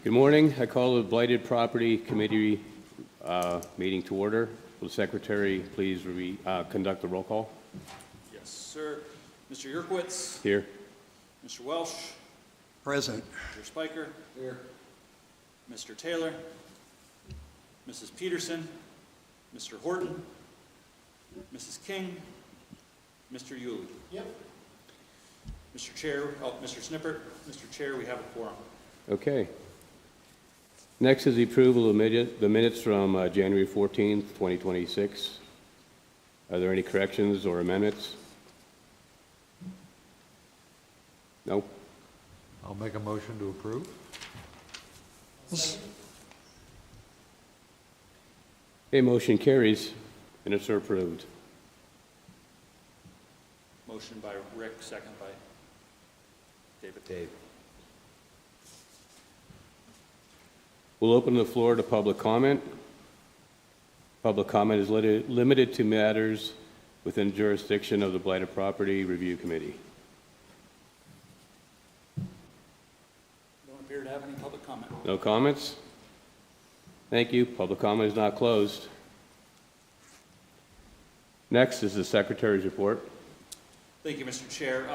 Good morning. I call the Blighted Property Committee meeting to order. Will the Secretary please conduct the roll call? Yes, sir. Mr. Yerkowitz. Here. Mr. Welsh. Present. Mr. Spiker. Here. Mr. Taylor. Mrs. Peterson. Mr. Horton. Mrs. King. Mr. Yulee. Yep. Mr. Chair, Mr. Snippert. Mr. Chair, we have a quorum. Okay. Next is the approval of the minutes from January 14th, 2026. Are there any corrections or amendments? No? I'll make a motion to approve. Okay, motion carries. Minutes are approved. Motion by Rick, second by David. We'll open the floor to public comment. Public comment is limited to matters within jurisdiction of the Blighted Property Review Committee. Don't appear to have any public comment. No comments? Thank you. Public comment is not closed. Next is the Secretary's report. Thank you, Mr. Chair.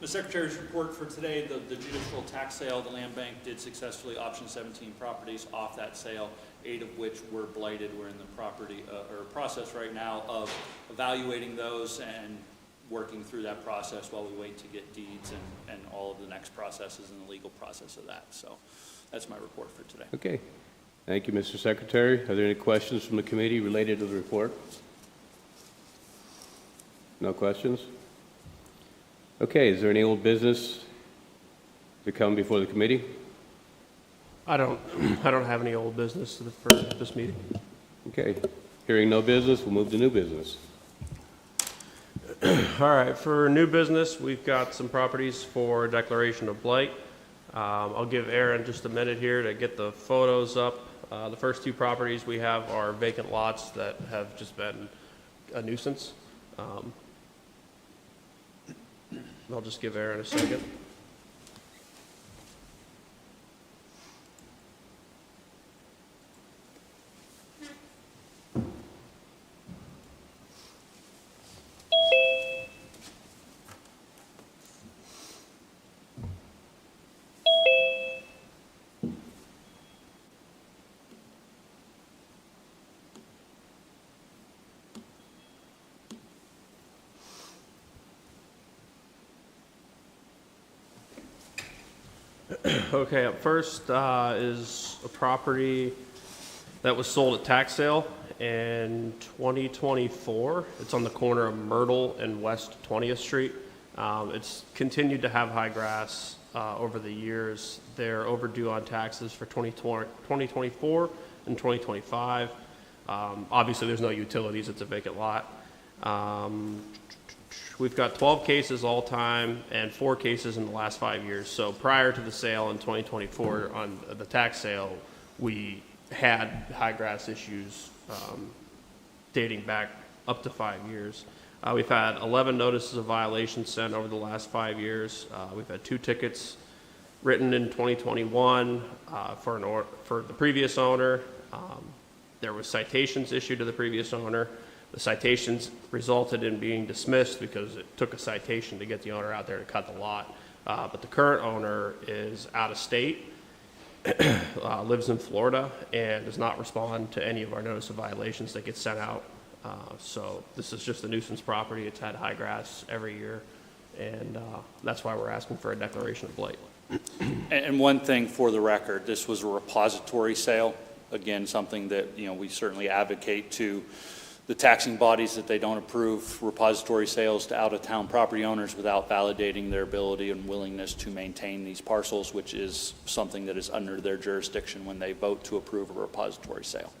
The Secretary's report for today, the judicial tax sale, the land bank did successfully option 17 properties off that sale, 8 of which were blighted. We're in the process right now of evaluating those and working through that process while we wait to get deeds and all of the next processes and the legal process of that. So that's my report for today. Okay. Thank you, Mr. Secretary. Are there any questions from the committee related to the report? No questions? Okay, is there any old business to come before the committee? I don't have any old business for this meeting. Okay, hearing no business, we'll move to new business. All right, for new business, we've got some properties for declaration of blight. I'll give Aaron just a minute here to get the photos up. The first 2 properties we have are vacant lots that have just been a nuisance. I'll just give Aaron a second. Okay, up first is a property that was sold at tax sale in 2024. It's on the corner of Myrtle and West 20th Street. It's continued to have high grass over the years. They're overdue on taxes for 2024 and 2025. Obviously, there's no utilities. It's a vacant lot. We've got 12 cases all time and 4 cases in the last 5 years. So prior to the sale in 2024 on the tax sale, we had high grass issues dating back up to 5 years. We've had 11 notices of violation sent over the last 5 years. We've had 2 tickets written in 2021 for the previous owner. There was citations issued to the previous owner. The citations resulted in being dismissed because it took a citation to get the owner out there to cut the lot. But the current owner is out of state, lives in Florida, and does not respond to any of our notice of violations that get sent out. So this is just a nuisance property. It's had high grass every year, and that's why we're asking for a declaration of blight. And one thing for the record, this was a repository sale. Again, something that, we certainly advocate to the taxing bodies that they don't approve repository sales to out-of-town property owners without validating their ability and willingness to maintain these parcels, which is something that is under their jurisdiction when they vote to approve a repository sale.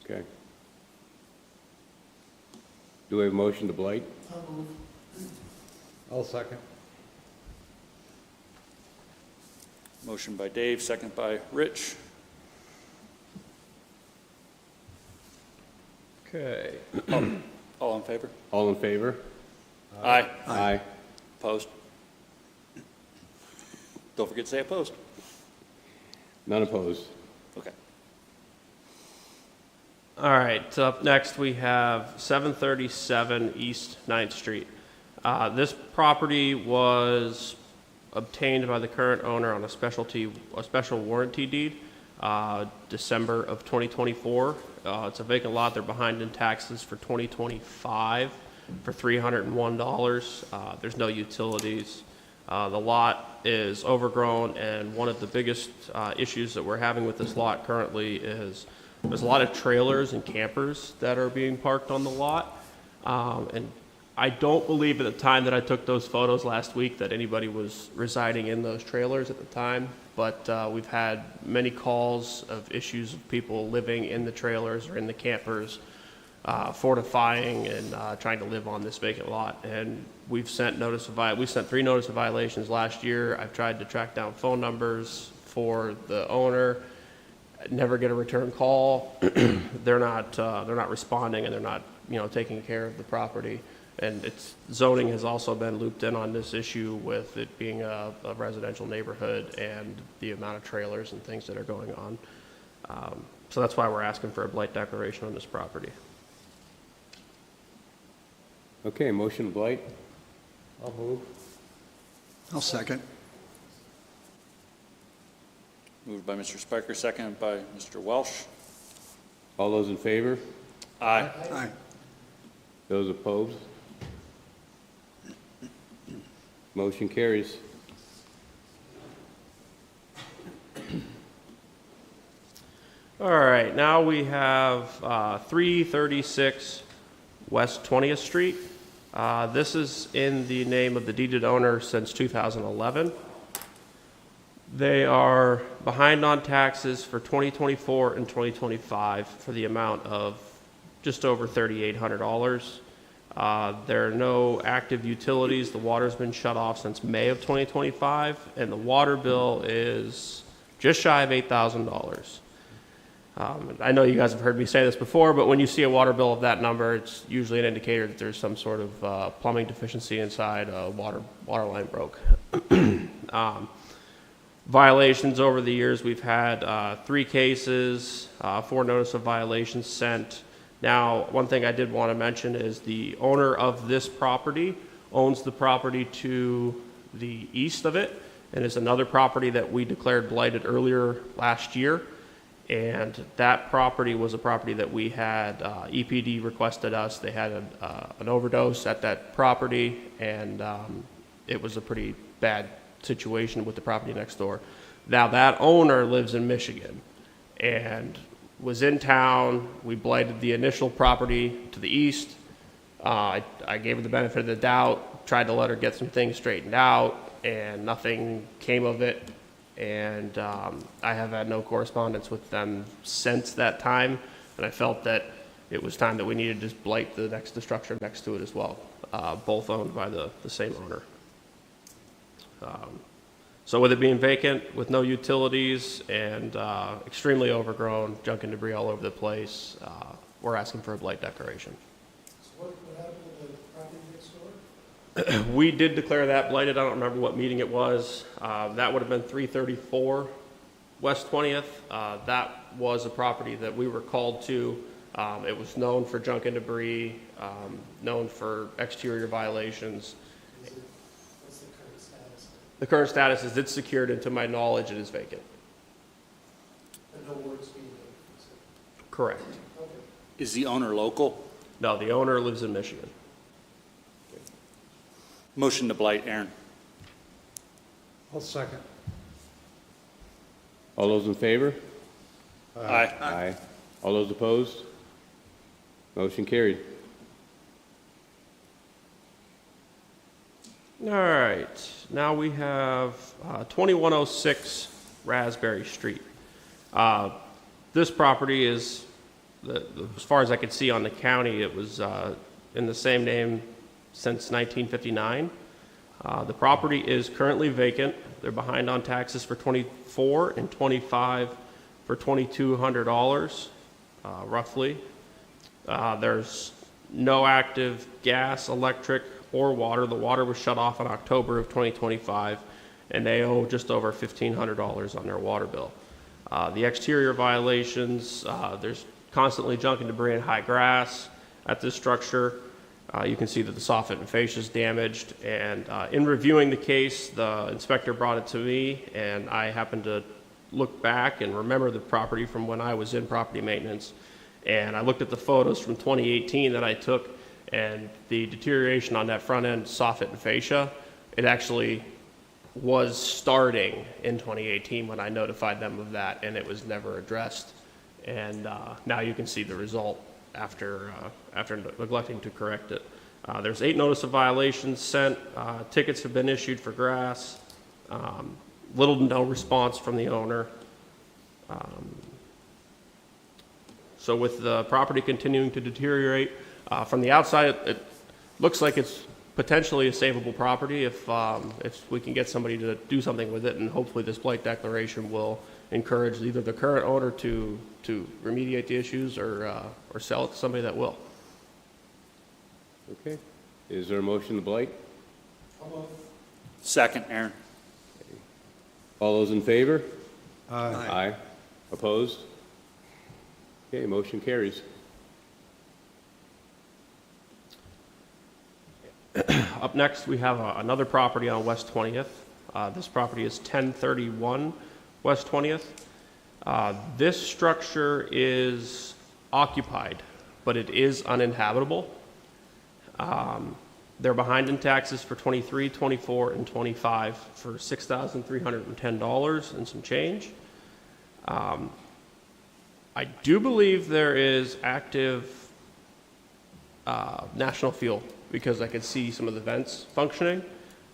Okay. Do we have a motion to blight? I'll second. Motion by Dave, second by Rich. Okay. All in favor? All in favor? Aye. Aye. Opposed? Don't forget to say opposed. None opposed. Okay. All right, up next we have 737 East 9th Street. This property was obtained by the current owner on a special warranty deed, December of 2024. It's a vacant lot. They're behind in taxes for 2025 for $301. There's no utilities. The lot is overgrown, and one of the biggest issues that we're having with this lot currently is there's a lot of trailers and campers that are being parked on the lot. And I don't believe at the time that I took those photos last week that anybody was residing in those trailers at the time, but we've had many calls of issues of people living in the trailers or in the campers, fortifying and trying to live on this vacant lot. And we've sent we sent 3 notice of violations last year. I've tried to track down phone numbers for the owner. Never get a return call. They're not responding, and they're not taking care of the property. And zoning has also been looped in on this issue with it being a residential neighborhood and the amount of trailers and things that are going on. So that's why we're asking for a blight declaration on this property. Okay, motion to blight. I'll move. I'll second. Moved by Mr. Spiker, seconded by Mr. Welsh. All those in favor? Aye. Aye. Those opposed? Motion carries. All right, now we have 336 West 20th Street. This is in the name of the deeded owner since 2011. They are behind on taxes for 2024 and 2025 for the amount of just over $3,800. There are no active utilities. The water's been shut off since May of 2025, and the water bill is just shy of $8,000. I know you guys have heard me say this before, but when you see a water bill of that number, it's usually an indicator that there's some sort of plumbing deficiency inside, a water line broke. Violations over the years, we've had 3 cases, 4 notice of violations sent. Now, one thing I did want to mention is the owner of this property owns the property to the east of it, and is another property that we declared blighted earlier last year. And that property was a property that we had, EPD requested us. They had an overdose at that property, and it was a pretty bad situation with the property next door. Now, that owner lives in Michigan and was in town. We blighted the initial property to the east. I gave her the benefit of the doubt, tried to let her get some things straightened out, and nothing came of it. And I have had no correspondence with them since that time, and I felt that it was time that we needed to blight the structure next to it as well, both owned by the same owner. So with it being vacant, with no utilities, and extremely overgrown, junk and debris all over the place, we're asking for a blight declaration. So what happened to the property next door? We did declare that blighted. I don't remember what meeting it was. That would have been 334 West 20th. That was a property that we were called to. It was known for junk and debris, known for exterior violations. What's the current status? The current status is it's secured, and to my knowledge, it is vacant. And no work's being done? Correct. Okay. Is the owner local? No, the owner lives in Michigan. Motion to blight, Aaron. I'll second. All those in favor? Aye. Aye. All those opposed? Motion carried. All right, now we have 2106 Raspberry Street. This property is, as far as I could see on the county, it was in the same name since 1959. The property is currently vacant. They're behind on taxes for 24 and 25 for $2,200, roughly. There's no active gas, electric, or water. The water was shut off in October of 2025, and they owe just over $1,500 on their water bill. The exterior violations, there's constantly junk and debris and high grass at this structure. You can see that the soffit and fascia is damaged, and in reviewing the case, the inspector brought it to me, and I happened to look back and remember the property from when I was in property maintenance, and I looked at the photos from 2018 that I took, and the deterioration on that front end soffit and fascia, it actually was starting in 2018 when I notified them of that, and it was never addressed, and now you can see the result after neglecting to correct it. There's 8 notice of violations sent. Tickets have been issued for grass. Little to no response from the owner. So with the property continuing to deteriorate, from the outside, it looks like it's potentially a savable property if we can get somebody to do something with it, and hopefully this blight declaration will encourage either the current owner to remediate the issues or sell it to somebody that will. Okay. Is there a motion to blight? I'll move. Second, Aaron. All those in favor? Aye. Aye. Opposed? Okay, motion carries. Up next, we have another property on West 20th. This property is 1031 West 20th. This structure is occupied, but it is uninhabitable. They're behind in taxes for 23, 24, and 25 for $6,310 and some change. I do believe there is active national fuel because I could see some of the vents functioning.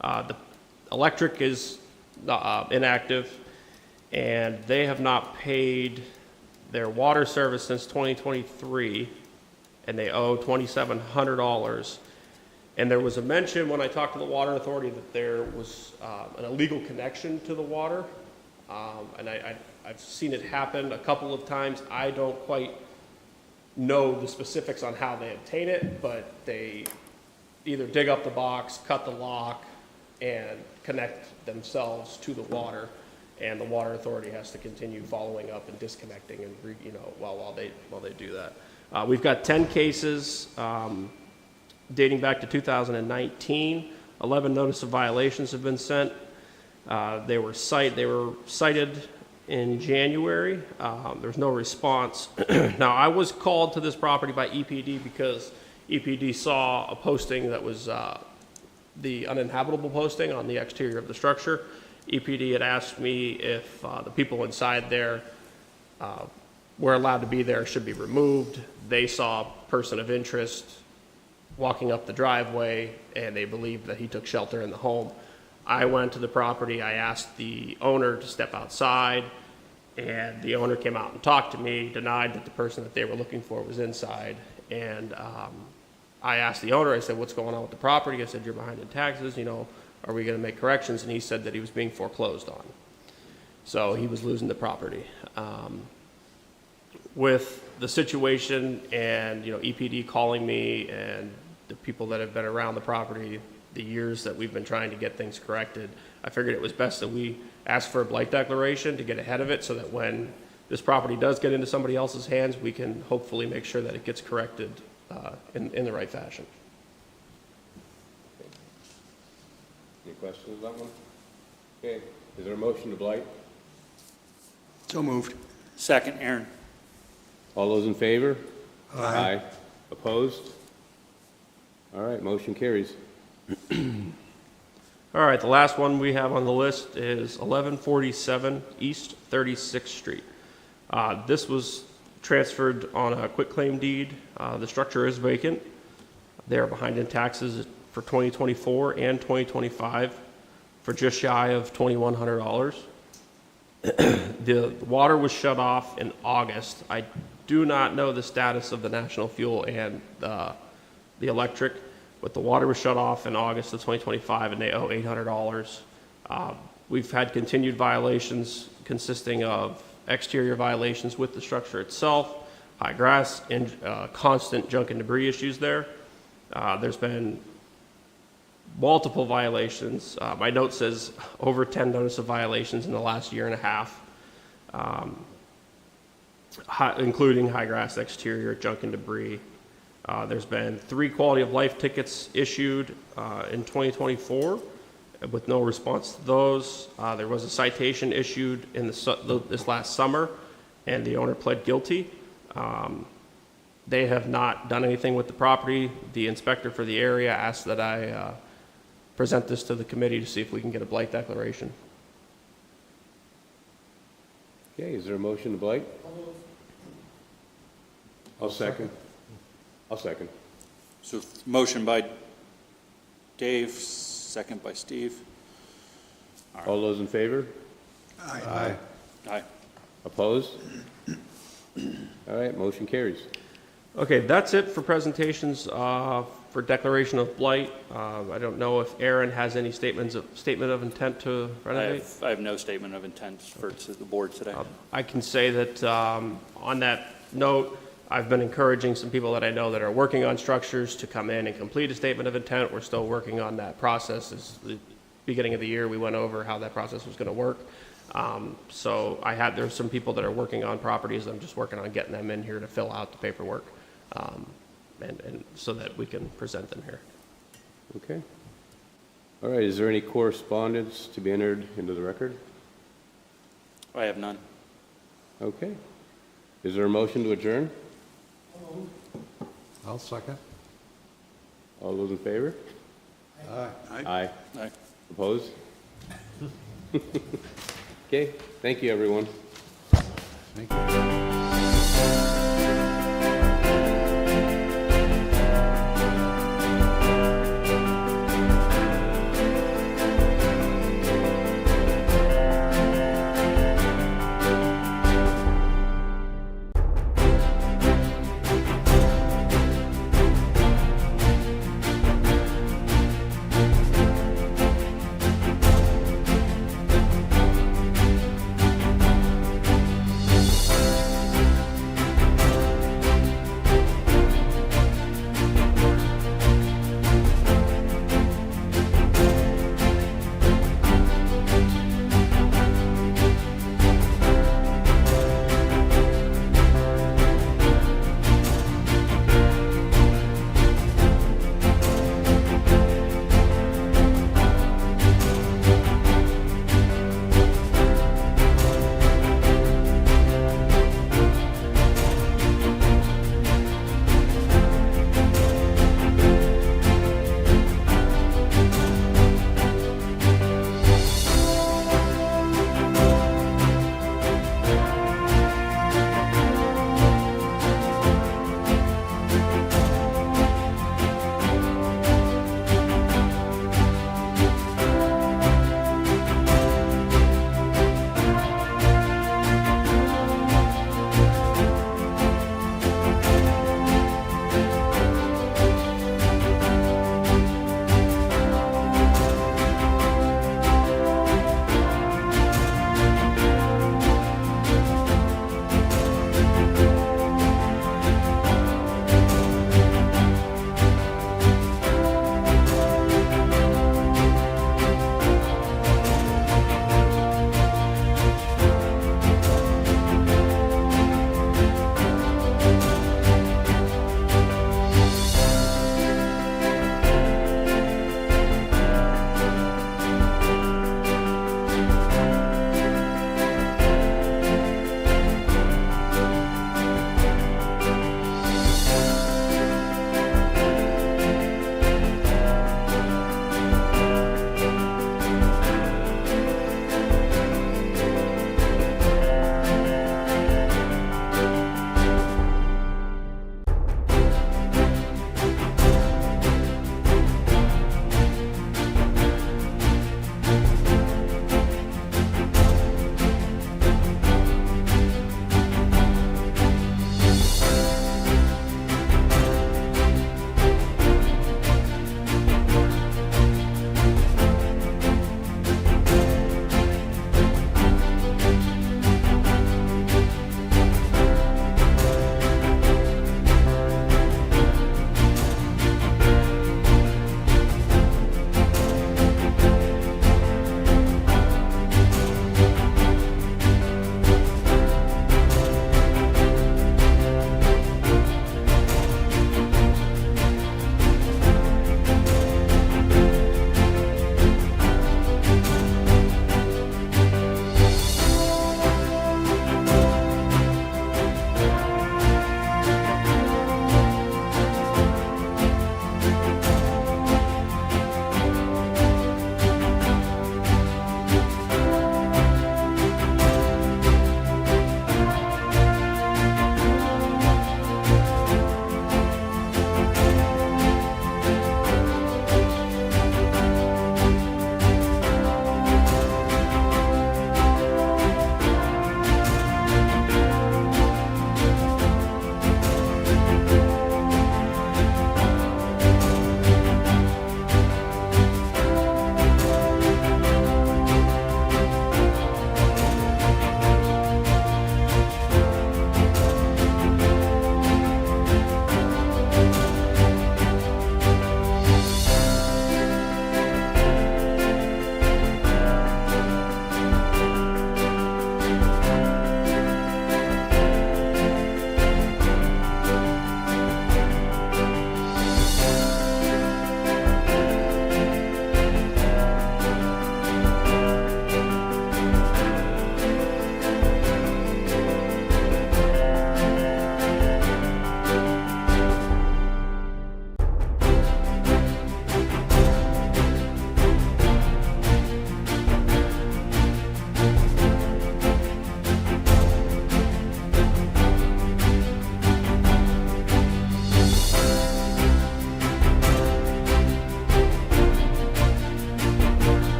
The electric is inactive, and they have not paid their water service since 2023, and they owe $2,700. And there was a mention when I talked to the water authority that there was an illegal connection to the water, and I've seen it happen a couple of times. I don't quite know the specifics on how they obtain it, but they either dig up the box, cut the lock, and connect themselves to the water, and the water authority has to continue following up and disconnecting and while they do that. We've got 10 cases dating back to 2019. 11 notice of violations have been sent. They were cited in January. There's no response. Now, I was called to this property by EPD because EPD saw a posting that was the uninhabitable posting on the exterior of the structure. EPD had asked me if the people inside there were allowed to be there, should be removed. They saw a person of interest walking up the driveway, and they believed that he took shelter in the home. I went to the property. I asked the owner to step outside, and the owner came out and talked to me, denied that the person that they were looking for was inside. And I asked the owner, I said, what's going on with the property? I said, you're behind in taxes, are we going to make corrections? And he said that he was being foreclosed on. So he was losing the property. With the situation and, EPD calling me and the people that have been around the property, the years that we've been trying to get things corrected, I figured it was best that we ask for a blight declaration to get ahead of it so that when this property does get into somebody else's hands, we can hopefully make sure that it gets corrected in the right fashion. Any questions on that one? Okay. Is there a motion to blight? So moved. Second, Aaron. All those in favor? Aye. Opposed? All right, motion carries. All right, the last one we have on the list is 1147 East 36th Street. This was transferred on a quitclaim deed. The structure is vacant. They are behind in taxes for 2024 and 2025 for just shy of $2,100. The water was shut off in August. I do not know the status of the national fuel and the electric, but the water was shut off in August of 2025, and they owe $800. We've had continued violations consisting of exterior violations with the structure itself, high grass, and constant junk and debris issues there. There's been multiple violations. My note says over 10 notice of violations in the last year and a half. including high grass exterior, junk and debris. There's been 3 quality of life tickets issued in 2024 with no response to those. There was a citation issued in this last summer, and the owner pled guilty. They have not done anything with the property. The inspector for the area asked that I present this to the committee to see if we can get a blight declaration. Okay, is there a motion to blight? I'll second. I'll second. So motion by Dave, second by Steve. All those in favor? Aye. Aye. Opposed? All right, motion carries. Okay, that's it for presentations for declaration of blight. I don't know if Aaron has any statement of intent to renovate. I have no statement of intent to the board today. I can say that on that note, I've been encouraging some people that I know that are working on structures to come in and complete a statement of intent. We're still working on that process. It's the beginning of the year, we went over how that process was going to work. So there's some people that are working on properties. I'm just working on getting them in here to fill out the paperwork, and so that we can present them here. Okay. All right, is there any correspondence to be entered into the record? I have none. Okay. Is there a motion to adjourn? I'll second. All those in favor? Aye. Aye. Aye. Opposed? Okay, thank you, everyone. Thank you.